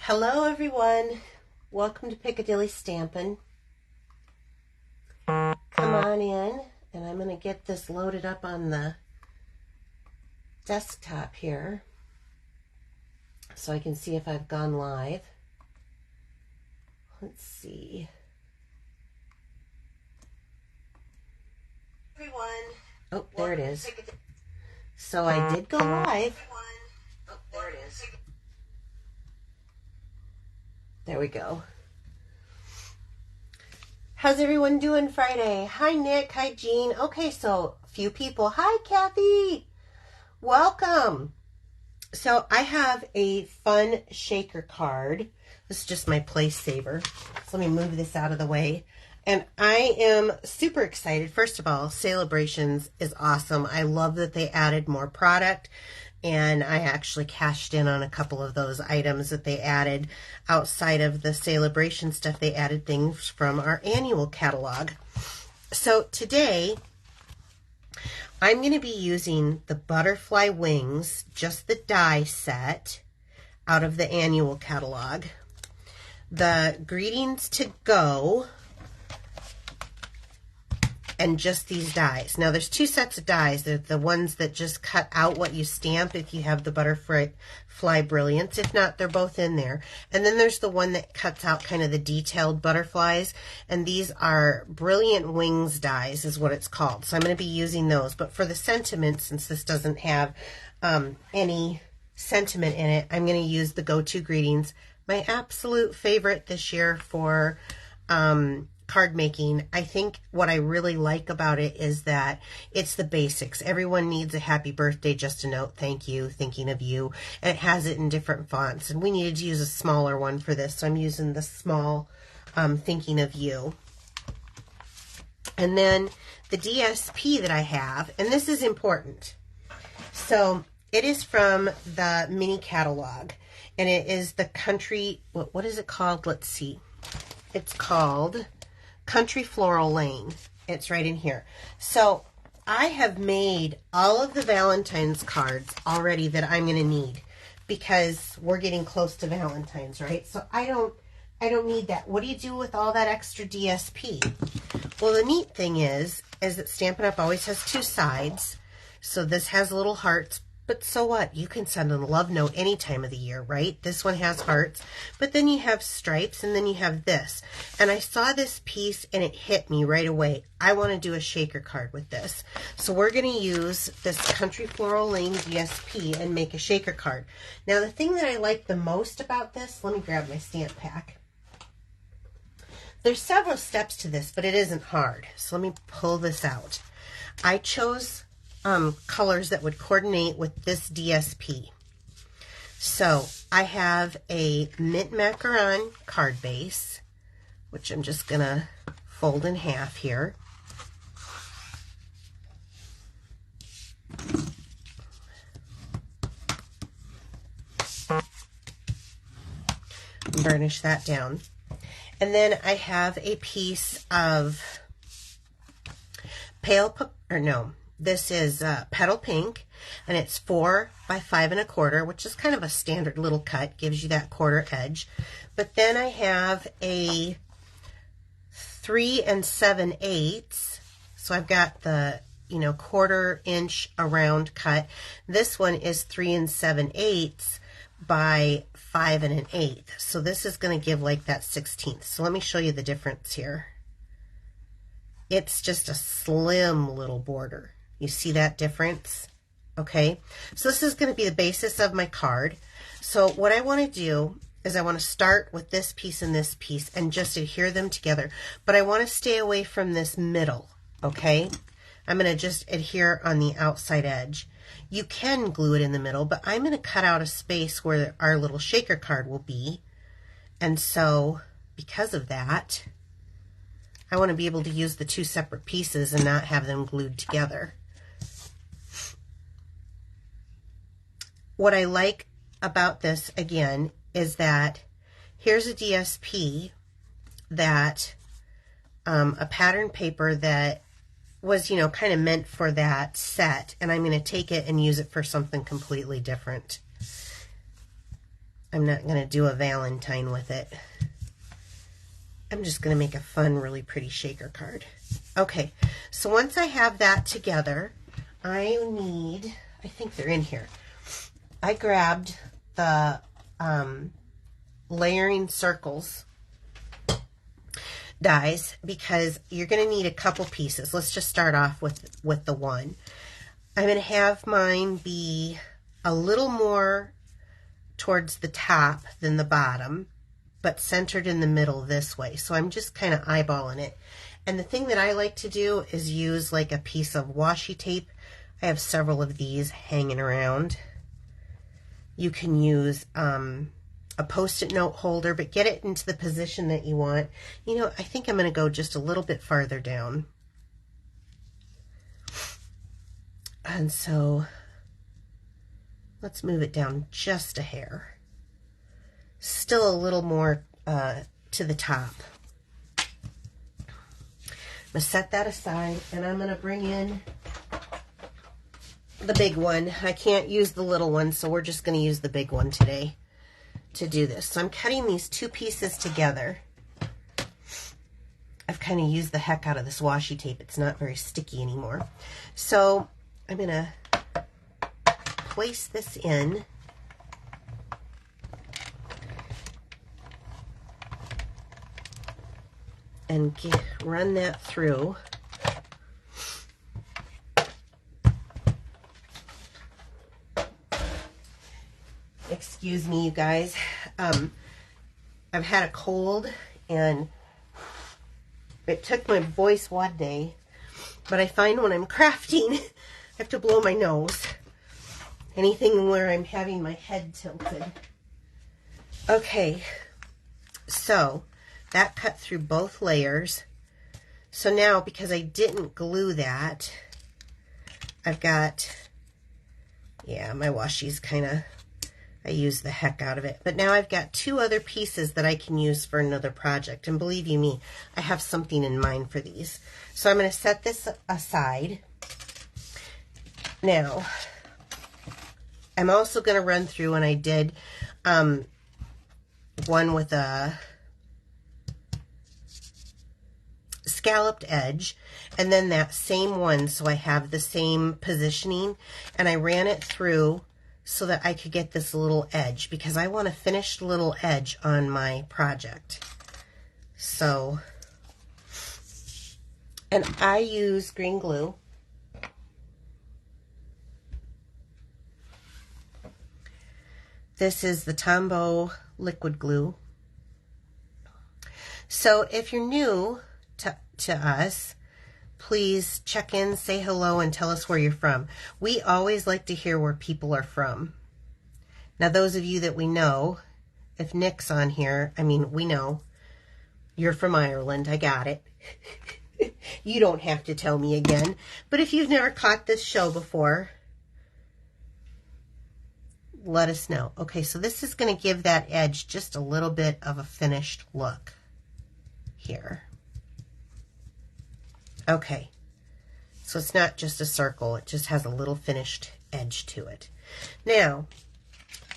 Hello everyone, welcome to Piccadilly Stampin'. Come on in, and I'm going to get this loaded up on the desktop here so I can see if I've gone live. Let's see. Everyone. Oh, there it is. So I did go live. Oh, there it is. There we go. How's everyone doing Friday? Hi, Nick. Hi, Jean. Okay, so a few people. Hi, Kathy. Welcome. So I have a fun shaker card. This is just my place saver. So let me move this out of the way. And I am super excited. First of all, Celebrations is awesome. I love that they added more product. And I actually cashed in on a couple of those items that they added. Outside of the Celebration stuff, they added things from our annual catalog. So today, I'm going to be using the butterfly wings, just the die set, out of the annual catalog. The greetings to go, and just these dies. Now there's two sets of dies. They're the ones that just cut out what you stamp if you have the butterfly brilliance. If not, they're both in there. And then there's the one that cuts out kind of the detailed butterflies. And these are Brilliant Wings dies is what it's called. So I'm going to be using those. But for the sentiment, since this doesn't have any sentiment in it, I'm going to use the Go-To Greetings. My absolute favorite this year for card making. I think what I really like about it is that it's the basics. Everyone needs a happy birthday, just a note, thank you, thinking of you, and it has it in different fonts, and we needed to use a smaller one for this, so I'm using the small thinking of you. And then the DSP that I have, and this is important, so it is from the mini catalog, and it is the country, what is it called? Let's see. It's called Country Floral Lane. It's right in here. So I have made all of the Valentine's cards already that I'm going to need because we're getting close to Valentine's, right? So I don't need that. What do you do with all that extra DSP? Well, the neat thing is that Stampin' Up! Always has two sides. So this has little hearts. But so what? You can send a love note any time of the year, right? This one has hearts, but then you have stripes, and then you have this. And I saw this piece, and it hit me right away. I want to do a shaker card with this. So we're going to use this Country Floral Lane DSP and make a shaker card. Now, the thing that I like the most about this, let me grab my stamp pack. There's several steps to this, but it isn't hard. So let me pull this out. I chose colors that would coordinate with this DSP. So I have a mint macaron card base, which I'm just gonna fold in half here. Burnish that down. And then I have a piece of this is Petal Pink, and it's 4 by 5 1/4, which is kind of a standard little cut, gives you that quarter edge. But then I have a 3 7/8, so I've got the 1/4 inch around cut. This one is 3 7/8 by 5 1/8, so this is going to give like that 1/16. So let me show you the difference here. It's just a slim little border. You see that difference? Okay, so this is going to be the basis of my card. So what I want to do is I want to start with this piece and this piece and just adhere them together. But I want to stay away from this middle, okay? I'm going to just adhere on the outside edge. You can glue it in the middle, but I'm going to cut out a space where our little shaker card will be. And so because of that, I want to be able to use the two separate pieces and not have them glued together. What I like about this, again, is that here's a DSP that, a pattern paper that was, kind of meant for that set, and I'm going to take it and use it for something completely different. I'm not going to do a Valentine with it. I'm just going to make a fun, really pretty shaker card. Okay, so once I have that together, I think they're in here. I grabbed the layering circles dies because you're going to need a couple pieces. Let's just start off with the one. I'm going to have mine be a little more towards the top than the bottom, but centered in the middle this way. So I'm just kind of eyeballing it. And the thing that I like to do is use like a piece of washi tape. I have several of these hanging around. You can use a Post-it note holder, but get it into the position that you want. You know, I think I'm going to go just a little bit farther down. And so let's move it down just a hair. Still a little more to the top. I'm going to set that aside, and I'm going to bring in the big one. I can't use the little one, so we're just going to use the big one today to do this. So I'm cutting these two pieces together. I've kind of used the heck out of this washi tape. It's not very sticky anymore. So I'm going to place this in. And run that through. Excuse me, you guys. I've had a cold, and it took my voice one day, but I find when I'm crafting, I have to blow my nose. Anything where I'm having my head tilted. Okay, so that cut through both layers. So now, because I didn't glue that, I've got, yeah, my washi's kind of, I used the heck out of it. But now I've got two other pieces that I can use for another project. And believe you me, I have something in mind for these. So I'm going to set this aside. Now, I'm also going to run through, and I did one with a scalloped edge, and then that same one, so I have the same positioning, and I ran it through so that I could get this little edge, because I want a finished little edge on my project. So, and I use green glue. This is the Tombow liquid glue. So if you're new to us, please check in, say hello, and tell us where you're from. We always like to hear where people are from. Now, those of you that we know, if Nick's on here, I mean, we know you're from Ireland. I got it. You don't have to tell me again. But if you've never caught this show before, let us know. Okay, so this is going to give that edge just a little bit of a finished look here. Okay, so it's not just a circle, it just has a little finished edge to it. Now,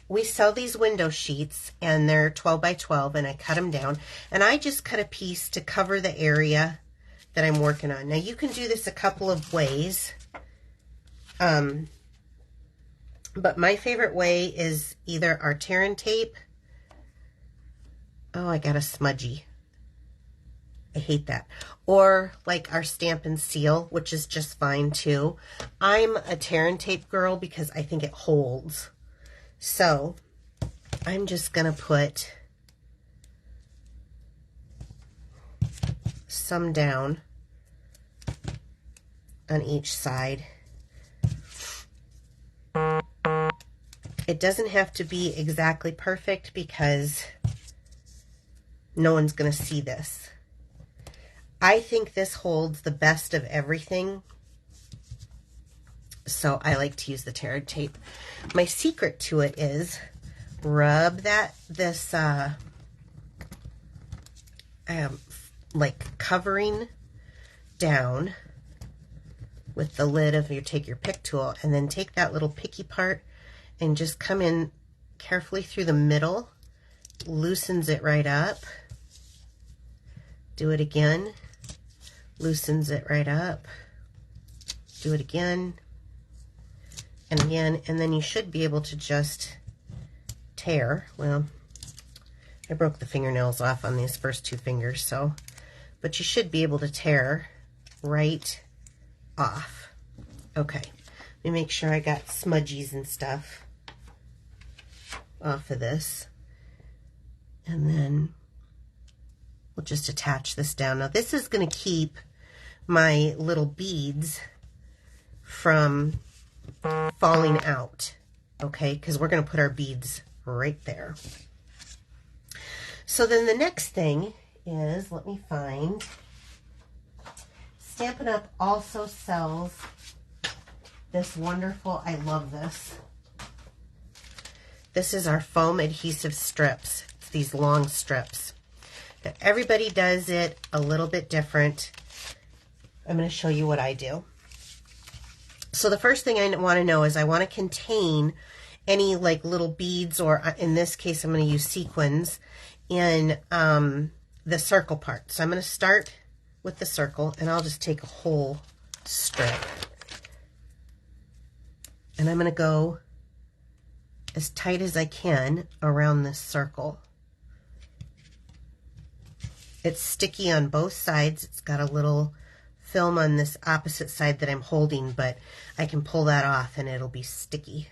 we sell these window sheets, and they're 12 by 12, and I cut them down, and I just cut a piece to cover the area that I'm working on. Now, you can do this a couple of ways, but my favorite way is either our tear and tape. Oh, I got a smudgy. I hate that. Or like our Stampin' seal, which is just fine too. I'm a tear and tape girl because I think it holds. So I'm just going to put some down on each side. It doesn't have to be exactly perfect because no one's going to see this. I think this holds the best of everything, so I like to use the tear tape. My secret to it is rub this like covering down with the lid of take your pick tool, and then take that little picky part and just come in carefully through the middle, loosens it right up. Do it again, loosens it right up. Do it again and again, and then you should be able to just tear. Well, I broke the fingernails off on these first two fingers, so, but you should be able to tear right off. Okay, let me make sure I got smudgies and stuff off of this, and then we'll just attach this down. Now this is going to keep my little beads from falling out, okay, because we're going to put our beads right there. So then the next thing is, let me find, Stampin' Up! Also sells this wonderful, I love this. This is our foam adhesive strips. It's these long strips. Now, everybody does it a little bit different. I'm going to show you what I do. So the first thing I want to know is I want to contain any like little beads, or in this case I'm going to use sequins, in the circle part. So I'm going to start with the circle, and I'll just take a whole strip. And I'm going to go as tight as I can around this circle. It's sticky on both sides. It's got a little film on this opposite side that I'm holding, but I can pull that off and it'll be sticky.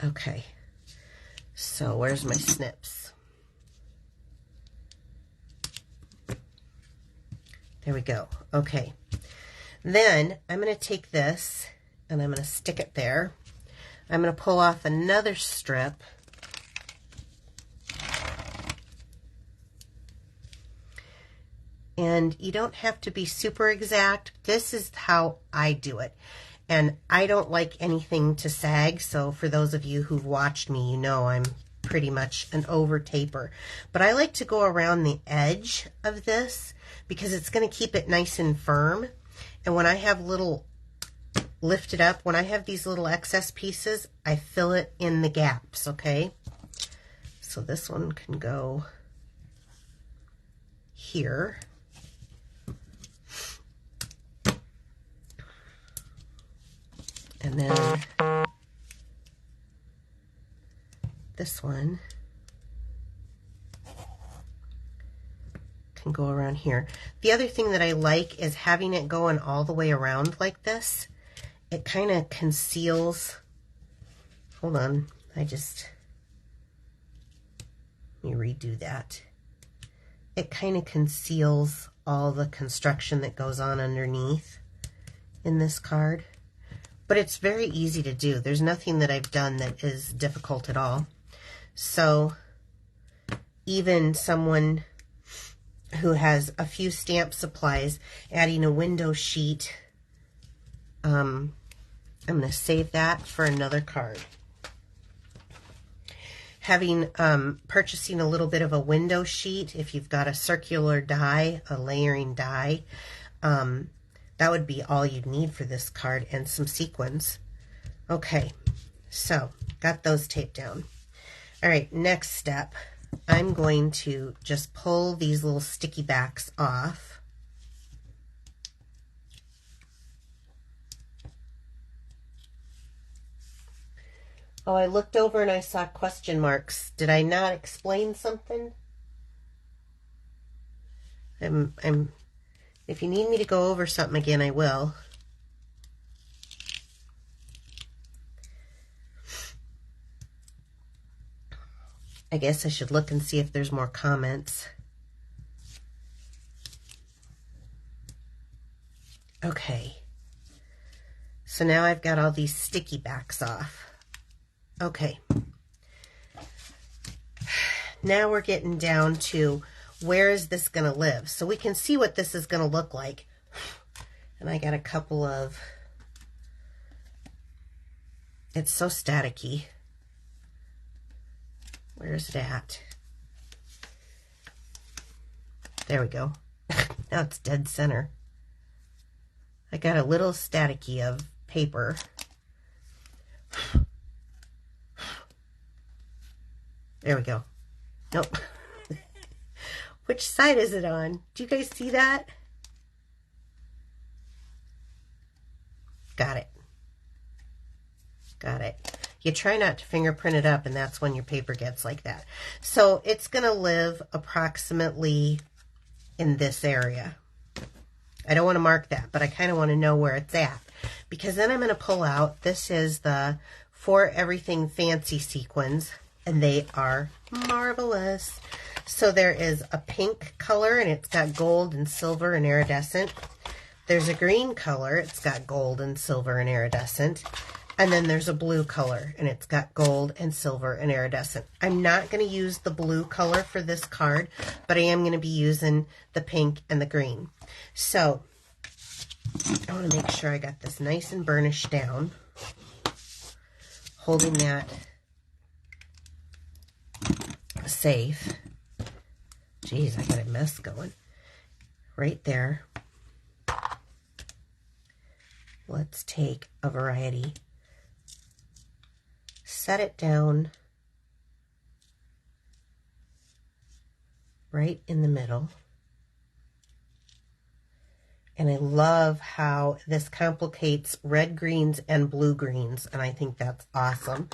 Okay, so where's my snips? There we go. Okay. Then I'm going to take this and I'm going to stick it there. I'm going to pull off another strip. And you don't have to be super exact. This is how I do it. And I don't like anything to sag, so for those of you who've watched me, you know I'm pretty much an over taper. But I like to go around the edge of this because it's going to keep it nice and firm. And when I have little lifted up, when I have these little excess pieces, I fill it in the gaps, okay? So this one can go here. And then this one can go around here. The other thing that I like is having it going all the way around like this. It kind of conceals, hold on, let me redo that. It kind of conceals all the construction that goes on underneath in this card. But it's very easy to do. There's nothing that I've done that is difficult at all. So even someone who has a few stamp supplies, adding a window sheet, I'm going to save that for another card. Having, purchasing a little bit of a window sheet, if you've got a circular die, a layering die, that would be all you'd need for this card, and some sequins. Okay, so got those taped down. All right, next step, I'm going to just pull these little sticky backs off. Oh, I looked over and I saw question marks. Did I not explain something? If you need me to go over something again, I will. I guess I should look and see if there's more comments. Okay. So now I've got all these sticky backs off. Okay. Now we're getting down to where is this going to live? So we can see what this is going to look like. And I got a couple of, it's so staticky. Where's it at? There we go. Now it's dead center. I got a little staticky of paper. There we go. Nope. Which side is it on? Do you guys see that? Got it. Got it. You try not to fingerprint it up, and that's when your paper gets like that. So it's going to live approximately in this area. I don't want to mark that, but I kind of want to know where it's at, because then I'm going to pull out, this is the For Everything Fancy sequins, and they are marvelous. So there is a pink color, and it's got gold and silver and iridescent. There's a green color, it's got gold and silver and iridescent. And then there's a blue color, and it's got gold and silver and iridescent. I'm not going to use the blue color for this card, but I am going to be using the pink and the green. So I want to make sure I got this nice and burnished down, holding that safe. Geez, I got a mess going right there. Let's take a variety, set it down right in the middle. And I love how this complicates red greens and blue greens, and I think that's awesome.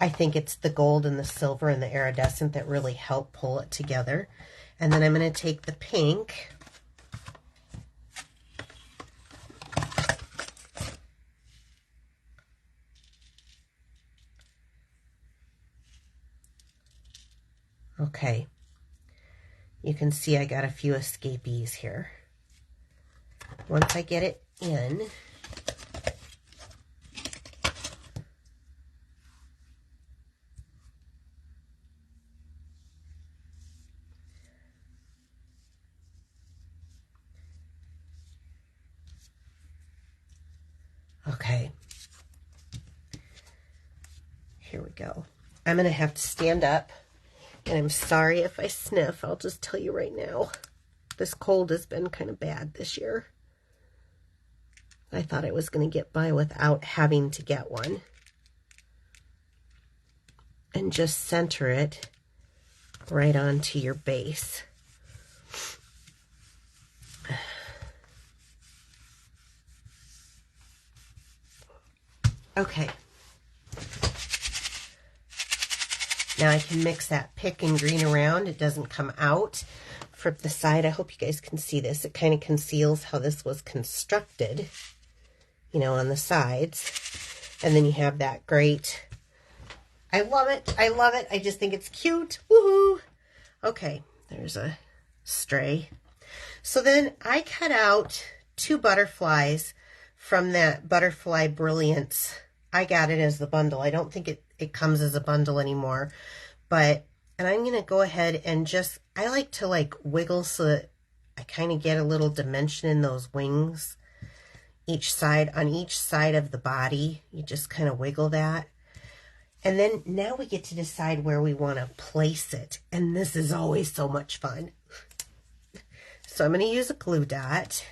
I think it's the gold and the silver and the iridescent that really help pull it together. And then I'm going to take the pink, okay, you can see I got a few escapees here. Once I get it in, okay, here we go. I'm going to have to stand up, and I'm sorry if I sniff. I'll just tell you right now, this cold has been kind of bad this year. I thought I was going to get by without having to get one. And just center it right onto your base. Okay. Now I can mix that pick and green around. It doesn't come out from the side. I hope you guys can see this. It kind of conceals how this was constructed, you know, on the sides. And then you have that great, I love it. I love it. I just think it's cute. Woohoo! Okay, there's a stray. So then I cut out 2 butterflies from that Butterfly Brilliance. I got it as the bundle. I don't think it comes as a bundle anymore. But, and I'm going to go ahead and just, I like to like wiggle so that I kind of get a little dimension in those wings. Each side, on each side of the body, you just kind of wiggle that. And then now we get to decide where we want to place it. And this is always so much fun. So I'm going to use a glue dot.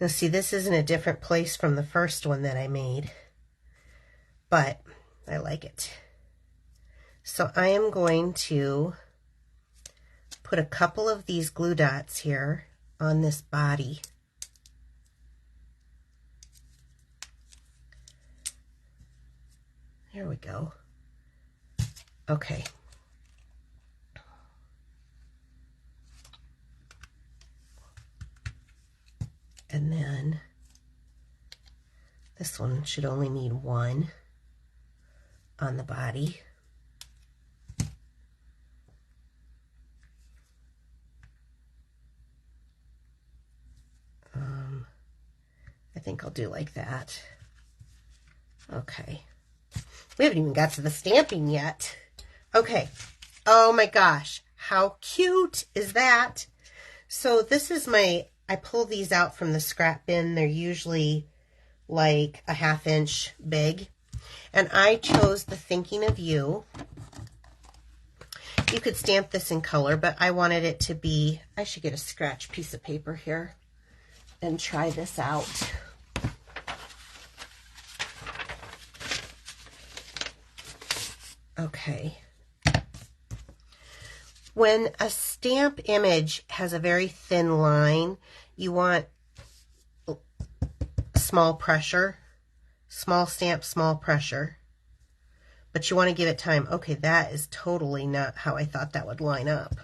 Now see, this is in a different place from the first one that I made, but I like it. So I am going to put a couple of these glue dots here on this body. There we go. Okay. And then this one should only need 1 on the body. I think I'll do like that. Okay. We haven't even got to the stamping yet. Okay. Oh my gosh. How cute is that? So this is I pull these out from the scrap bin. They're usually like a 1/2 inch big. And I chose the Thinking of You. You could stamp this in color, but I wanted it to be, I should get a scratch piece of paper here and try this out. Okay. When a stamp image has a very thin line, you want small pressure, small stamp, small pressure, but you want to give it time. Okay, that is totally not how I thought that would line up.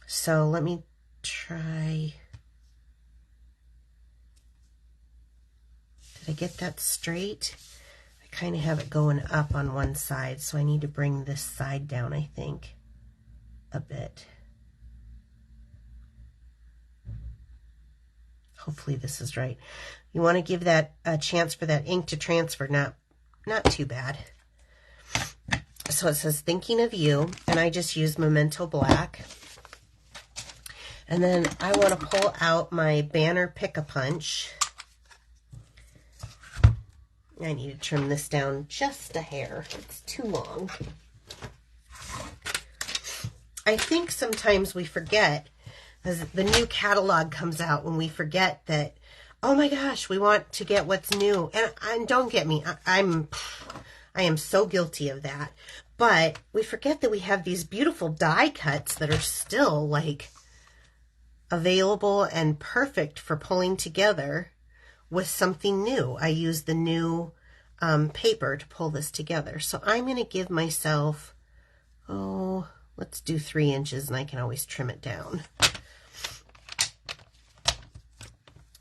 So let me try. Did I get that straight? I kind of have it going up on one side, so I need to bring this side down, I think, a bit. Hopefully this is right. You want to give that a chance for that ink to transfer, not too bad. So it says Thinking of You, and I just use Memento Black. And then I want to pull out my Banner Pick-a-Punch. I need to trim this down just a hair. It's too long. I think sometimes we forget, as the new catalog comes out, when we forget that, oh my gosh, we want to get what's new. And don't get me, I am so guilty of that. But we forget that we have these beautiful die cuts that are still like available and perfect for pulling together with something new. I use the new paper to pull this together. So I'm going to give myself, let's do 3 inches, and I can always trim it down.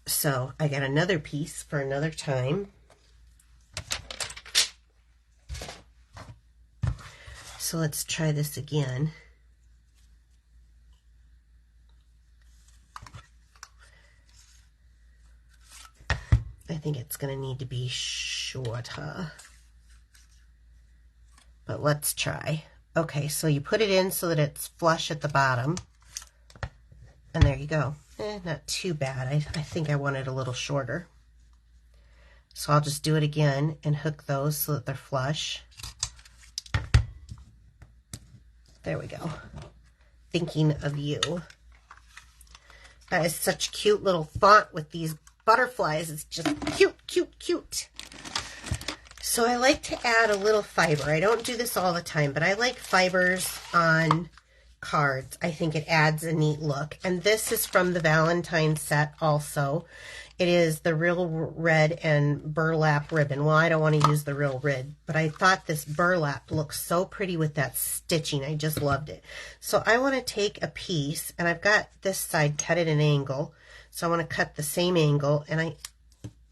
So I got another piece for another time. So let's try this again. I think it's going to need to be shorter. But let's try. Okay, so you put it in so that it's flush at the bottom. And there you go. Not too bad. I think I want it a little shorter. So I'll just do it again and hook those so that they're flush. There we go. Thinking of You. That is such cute little font with these butterflies. It's just cute, cute, cute. So I like to add a little fiber. I don't do this all the time, but I like fibers on cards. I think it adds a neat look. And this is from the Valentine set also. It is the Real Red and burlap ribbon. Well, I don't want to use the Real Red, but I thought this burlap looks so pretty with that stitching. I just loved it. So I want to take a piece, and I've got this side cut at an angle. So I want to cut the same angle, and I'm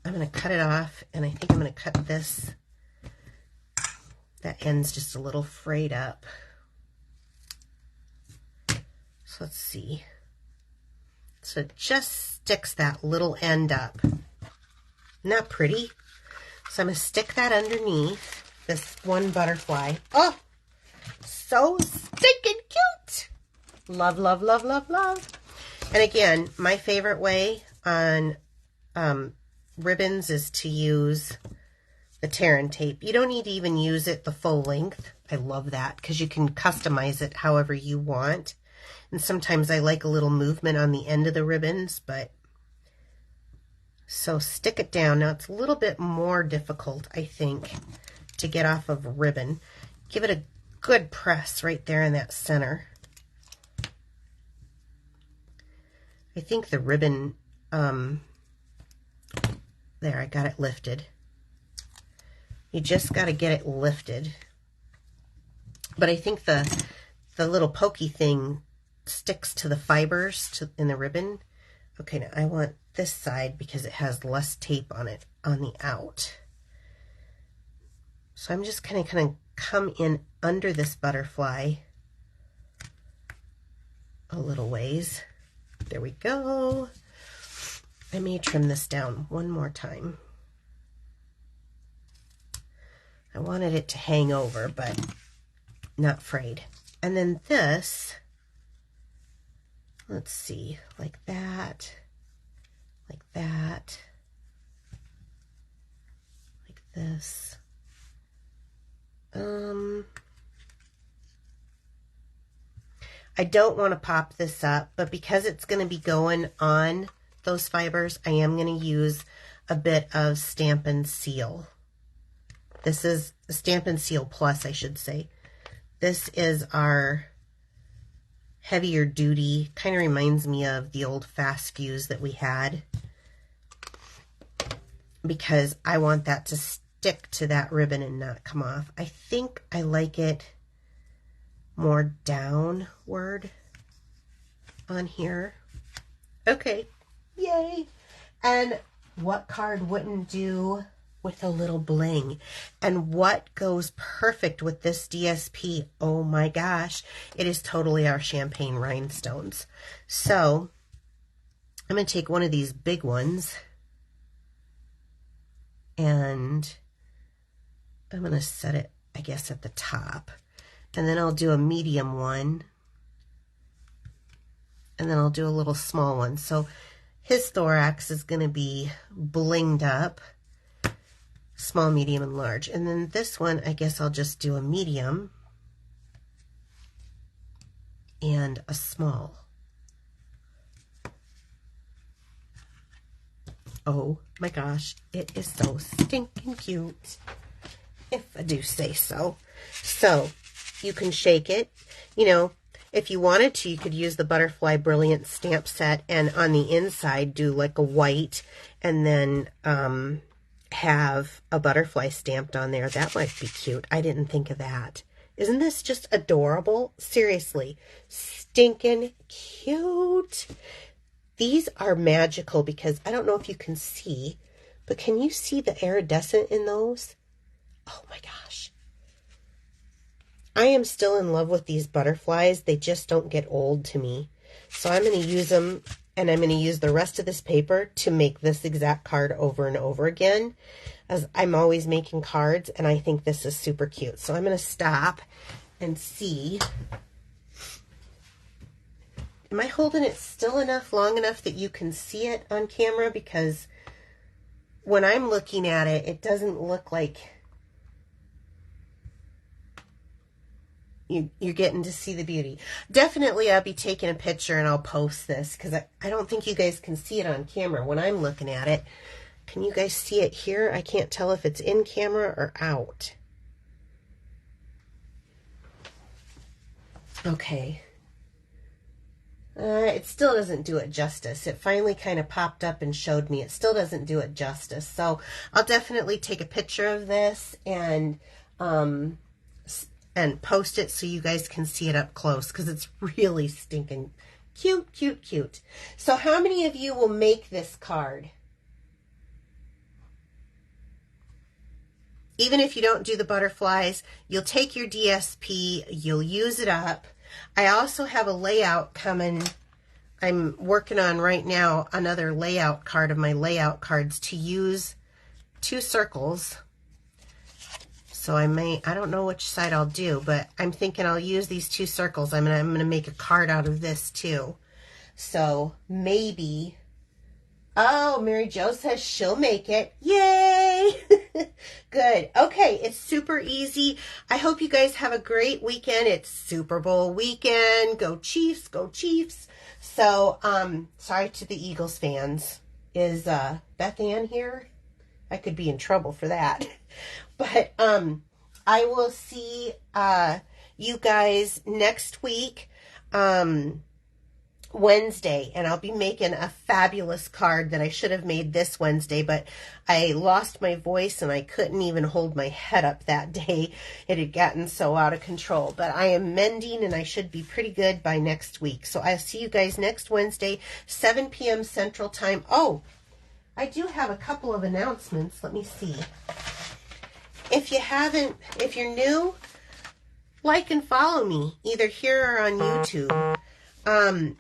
going to cut it off, and I think I'm going to cut this. That end's just a little frayed up. So let's see. So it just sticks that little end up. Isn't that pretty? So I'm going to stick that underneath this one butterfly. Oh, so stinking cute. Love, love, love, love, love. And again, my favorite way on ribbons is to use the tear and tape. You don't need to even use it the full length. I love that because you can customize it however you want. And sometimes I like a little movement on the end of the ribbons, but so stick it down. Now it's a little bit more difficult, I think, to get off of a ribbon. Give it a good press right there in that center. I think the ribbon, there, I got it lifted. You just got to get it lifted. But I think the little pokey thing sticks to the fibers in the ribbon. Okay, now I want this side because it has less tape on it on the out. So I'm just kind of come in under this butterfly a little ways. There we go. I may trim this down one more time. I wanted it to hang over, but not frayed. And then this, let's see, like that, like that, like this. I don't want to pop this up, but because it's going to be going on those fibers, I am going to use a bit of Stampin' Seal. This is Stampin' Seal Plus, I should say. This is our heavier duty, kind of reminds me of the old fast fuse that we had, because I want that to stick to that ribbon and not come off. I think I like it more downward on here. Okay, yay. And what card wouldn't do with a little bling? And what goes perfect with this DSP? Oh my gosh, it is totally our champagne rhinestones. So I'm going to take one of these big ones and I'm going to set it, I guess, at the top. And then I'll do a medium one. And then I'll do a little small one. So his thorax is going to be blinged up. Small, medium, and large. And then this one, I guess I'll just do a medium and a small. Oh my gosh, it is so stinking cute, if I do say so. So you can shake it. You know, if you wanted to, you could use the Butterfly Brilliant stamp set and on the inside do like a white and then have a butterfly stamped on there. That might be cute. I didn't think of that. Isn't this just adorable? Seriously, stinking cute. These are magical because I don't know if you can see, but can you see the iridescent in those? Oh my gosh. I am still in love with these butterflies. They just don't get old to me. So I'm going to use them, and I'm going to use the rest of this paper to make this exact card over and over again, as I'm always making cards, and I think this is super cute. So I'm going to stop and see. Am I holding it still enough, long enough that you can see it on camera? Because when I'm looking at it, it doesn't look like you're getting to see the beauty. Definitely I'll be taking a picture and I'll post this because I don't think you guys can see it on camera when I'm looking at it. Can you guys see it here? I can't tell if it's in camera or out. Okay. It still doesn't do it justice. It finally kind of popped up and showed me. It still doesn't do it justice. So I'll definitely take a picture of this and post it so you guys can see it up close because it's really stinking cute, cute, cute. So how many of you will make this card? Even if you don't do the butterflies, you'll take your DSP, you'll use it up. I also have a layout coming. I'm working on right now another layout card of my layout cards to use 2 circles. So I don't know which side I'll do, but I'm thinking I'll use these 2 circles. I'm gonna make a card out of this too. So maybe, oh, Mary Jo says she'll make it. Yay! Good. Okay, it's super easy. I hope you guys have a great weekend. It's Super Bowl weekend. Go Chiefs, go Chiefs. So, sorry to the Eagles fans. Is Beth Ann here? I could be in trouble for that. But I will see you guys next week, Wednesday, and I'll be making a fabulous card that I should have made this Wednesday, but I lost my voice and I couldn't even hold my head up that day. It had gotten so out of control, but I am mending and I should be pretty good by next week. So I'll see you guys next Wednesday, 7 p.m. Central Time. Oh, I do have a couple of announcements. Let me see. If you're new, like and follow me either here or on YouTube.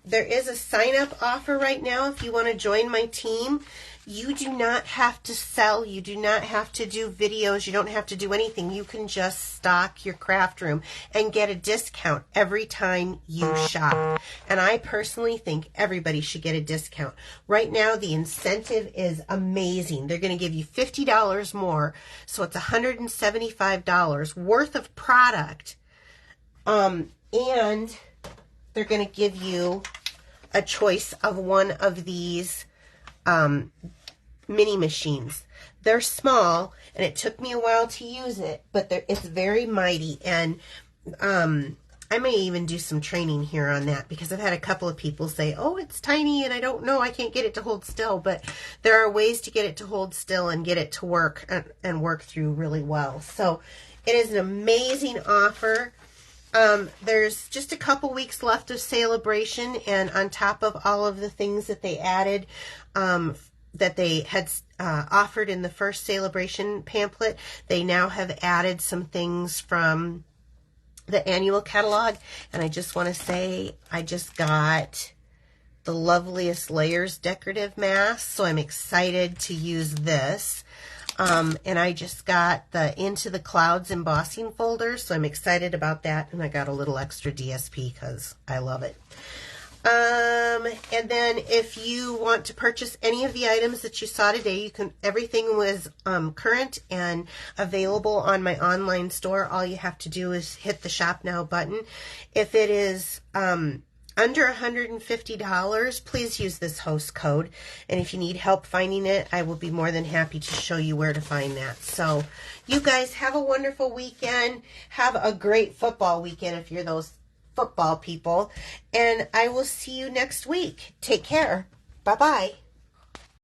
There is a sign-up offer right now if you want to join my team. You do not have to sell. You do not have to do videos. You don't have to do anything. You can just stock your craft room and get a discount every time you shop. And I personally think everybody should get a discount. Right now, the incentive is amazing. They're going to give you $50 more. So it's $175 worth of product. And they're going to give you a choice of one of these mini machines. They're small, and it took me a while to use it, but it's very mighty. And I may even do some training here on that, because I've had a couple of people say, oh, it's tiny and I don't know, I can't get it to hold still. But there are ways to get it to hold still and get it to work and work through really well. So it is an amazing offer. There's just a couple weeks left of Celebration, and on top of all of the things that they added, that they had offered in the first Celebration pamphlet, they now have added some things from the annual catalog. And I just want to say, I just got the Loveliest Layers decorative mask, so I'm excited to use this. And I just got the Into the Clouds embossing folder, so I'm excited about that. And I got a little extra DSP because I love it. And then if you want to purchase any of the items that you saw today, you can, everything was current and available on my online store. All you have to do is hit the Shop Now button. If it is under $150, please use this host code. And if you need help finding it, I will be more than happy to show you where to find that. So you guys have a wonderful weekend. Have a great football weekend if you're those football people. And I will see you next week. Take care. Bye-bye.